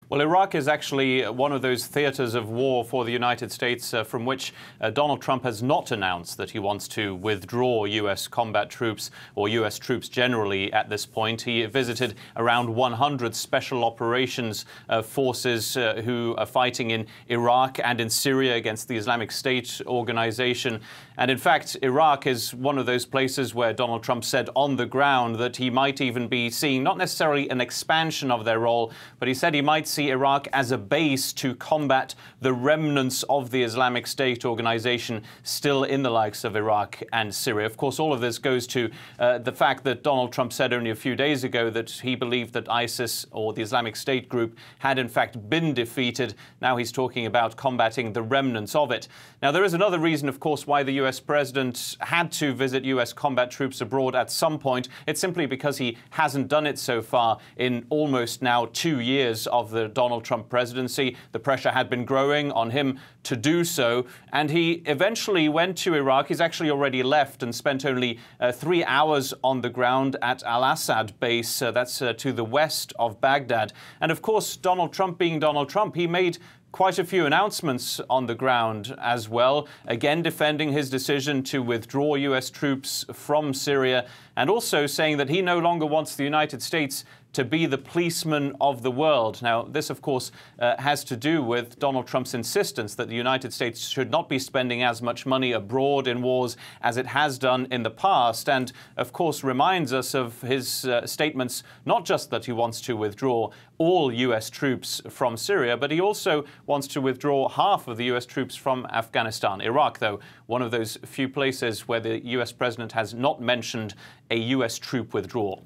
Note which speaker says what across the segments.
Speaker 1: Well, Iraq is actually one of those theaters of war for the United States from which Donald Trump has not announced that he wants to withdraw U.S. combat troops or U.S. troops generally at this point. He visited around 100 special operations forces who are fighting in Iraq and in Syria against the Islamic State organization. And in fact, Iraq is one of those places where Donald Trump said on the ground that he might even be seeing not necessarily an expansion of their role, but he said he might see Iraq as a base to combat the remnants of the Islamic State organization still in the likes of Iraq and Syria. Of course, all of this goes to the fact that Donald Trump said only a few days ago that he believed that ISIS, or the Islamic State group, had in fact been defeated. Now he's talking about combating the remnants of it. Now, there is another reason, of course, why the U.S. president had to visit U.S. combat troops abroad at some point. It's simply because he hasn't done it so far in almost now 2 years of the Donald Trump presidency. The pressure had been growing on him to do so, and he eventually went to Iraq. He's actually already left and spent only 3 hours on the ground at Al-Assad base. That's to the west of Baghdad. And of course, Donald Trump being Donald Trump, he made quite a few announcements on the ground as well, again defending his decision to withdraw U.S. troops from Syria, and also saying that he no longer wants the United States to be the policeman of the world. Now, this, of course, has to do with Donald Trump's insistence that the United States should not be spending as much money abroad in wars as it has done in the past, and, of course, reminds us of his statements, not just that he wants to withdraw all U.S. troops from Syria, but he also wants to withdraw half of the U.S. troops from Afghanistan. Iraq, though, one of those few places where the U.S. president has not mentioned a U.S. troop withdrawal.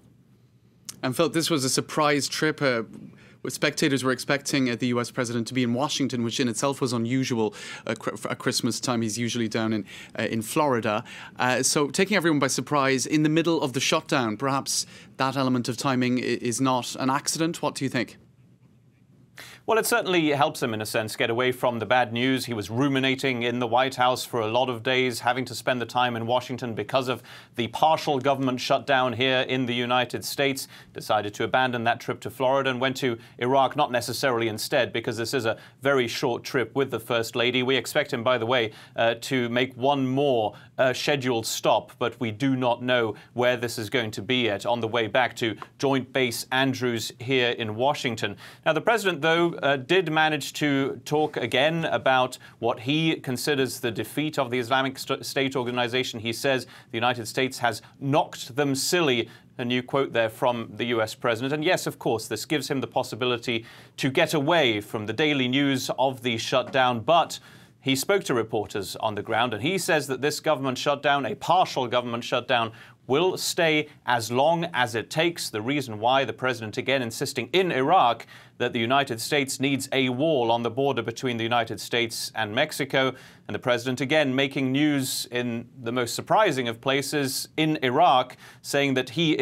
Speaker 2: And Phil, this was a surprise trip. Spectators were expecting the US president to be in Washington, which in itself was unusual at Christmas time. He's usually down in Florida. So taking everyone by surprise in the middle of the shutdown, perhaps that element of timing is not an accident. What do you think?
Speaker 1: Well, it certainly helps him, in a sense, get away from the bad news. He was ruminating in the White House for a lot of days, having to spend the time in Washington because of the partial government shutdown here in the United States. Decided to abandon that trip to Florida and went to Iraq, not necessarily instead, because this is a very short trip with the First Lady. We expect him, by the way, to make one more scheduled stop, but we do not know where this is going to be yet, on the way back to Joint Base Andrews here in Washington. Now, the president, though, did manage to talk again about what he considers the defeat of the Islamic State organization. He says the United States has knocked them silly. A new quote there from the US president. And yes, of course, this gives him the possibility to get away from the daily news of the shutdown. But he spoke to reporters on the ground, and he says that this government shutdown, a partial government shutdown, will stay as long as it takes. The reason why the president again insisting in Iraq that the United States needs a wall on the border between the United States and Mexico. And the president again making news in the most surprising of places in Iraq, saying that he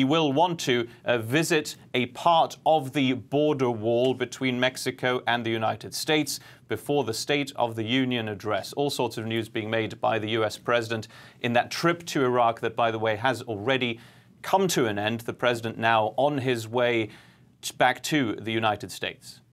Speaker 1: will want to visit a part of the border wall between Mexico and the United States before the State of the Union address. All sorts of news being made by the US president in that trip to Iraq that, by the way, has already come to an end. The president now on his way back to the United States.